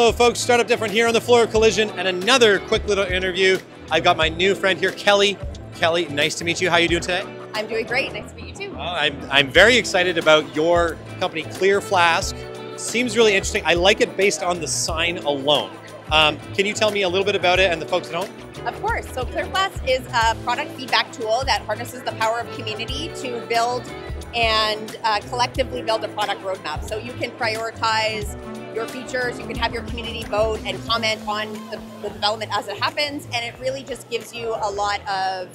Hello folks, Startup Different here on the floor of Collision, and another quick little interview. I've got my new friend here, Kelly. Kelly, nice to meet you. How are you doing today? I'm doing great. Nice to meet you too. I'm very excited about your company, ClearFlask. Seems really interesting. I like it based on the sign alone. Can you tell me a little bit about it and the folks at home? Of course. So ClearFlask is a product feedback tool that harnesses the power of community to build and collectively build a product roadmap. So you can prioritize your features, you can have your community vote and comment on the development as it happens, and it really just gives you a lot of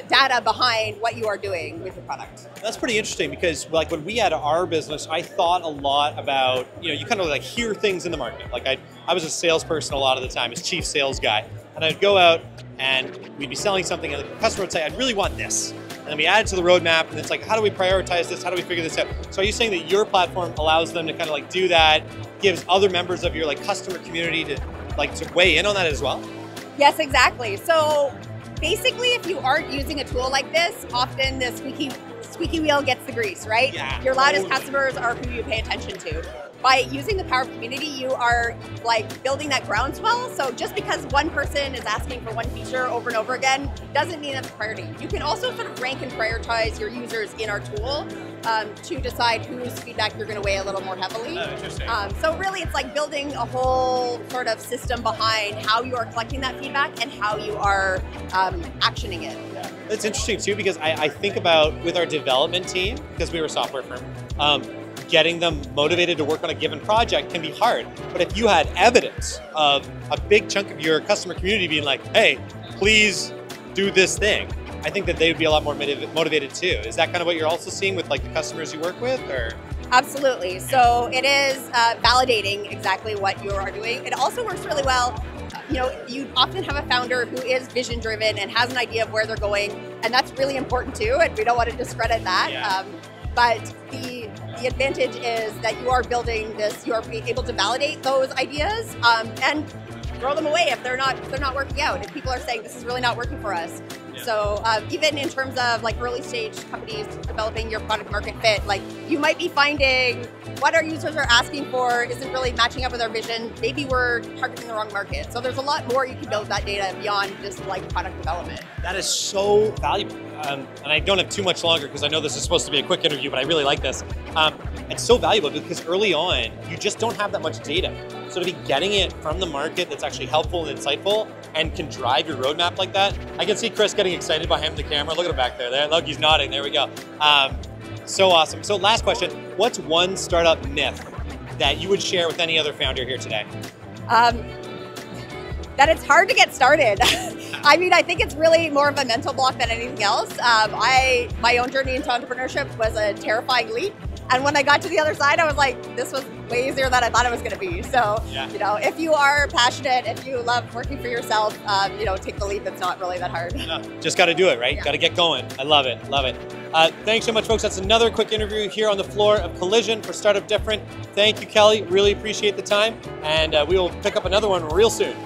data behind what you are doing with your product. That's pretty interesting because like when we had our business, I thought a lot about, you kind of like hear things in the market. Like I was a salesperson a lot of the time, as chief sales guy, and I'd go out and we'd be selling something and the customer would say, I really want this. And then we add it to the roadmap and it's like, how do we prioritize this? How do we figure this out? So are you saying that your platform allows them to kind of like do that, gives other members of your like customer community to weigh in on that as well? Yes, exactly. So basically, if you aren't using a tool like this, often the squeaky wheel gets the grease, right? Yeah, your loudest customers are who you pay attention to. By using the power of community, you are like building that groundswell. So just because one person is asking for one feature over and over again, doesn't mean that's a priority. You can also sort of rank and prioritize your users in our tool to decide whose feedback you're going to weigh a little more heavily. Oh, interesting. So really, it's like building a whole sort of system behind how you are collecting that feedback and how you are actioning it. Yeah. That's interesting too, because I think about with our development team, because we were a software firm, getting them motivated to work on a given project can be hard. But if you had evidence of a big chunk of your customer community being like, hey, please do this thing, I think that they would be a lot more motivated too. Is that kind of what you're also seeing with like the customers you work with, or? Absolutely. So it is validating exactly what you are doing. It also works really well. You often have a founder who is vision driven and has an idea of where they're going, and that's really important too, and we don't want to discredit that. Yeah. But the advantage is that you are building this, you are able to validate those ideas and throw them away if they're not working out. If people are saying this is really not working for us. Yeah. So even in terms of like early stage companies developing your product market fit, like you might be finding what our users are asking for isn't really matching up with our vision. Maybe we're targeting the wrong market. So there's a lot more you can build with that data beyond just like product development. That is so valuable. And I don't have too much longer because I know this is supposed to be a quick interview, but I really like this. It's so valuable because early on, you just don't have that much data. So to be getting it from the market that's actually helpful and insightful and can drive your roadmap like that. I can see Chris getting excited behind the camera. Look at him back there. Look, he's nodding. There we go. So awesome. So last question, what's one startup myth that you would share with any other founder here today? That it's hard to get started. I mean, I think it's really more of a mental block than anything else. My own journey into entrepreneurship was a terrifying leap. And when I got to the other side, I was like, this was way easier than I thought it was going to be. So, yeah. If you are passionate, if you love working for yourself, take the leap. It's not really that hard. Yeah, just got to do it, right? Yeah. Got to get going. I love it. Love it. Thanks so much, folks. That's another quick interview here on the floor of Collision for Startup Different. Thank you, Kelly. Really appreciate the time. And we will pick up another one real soon.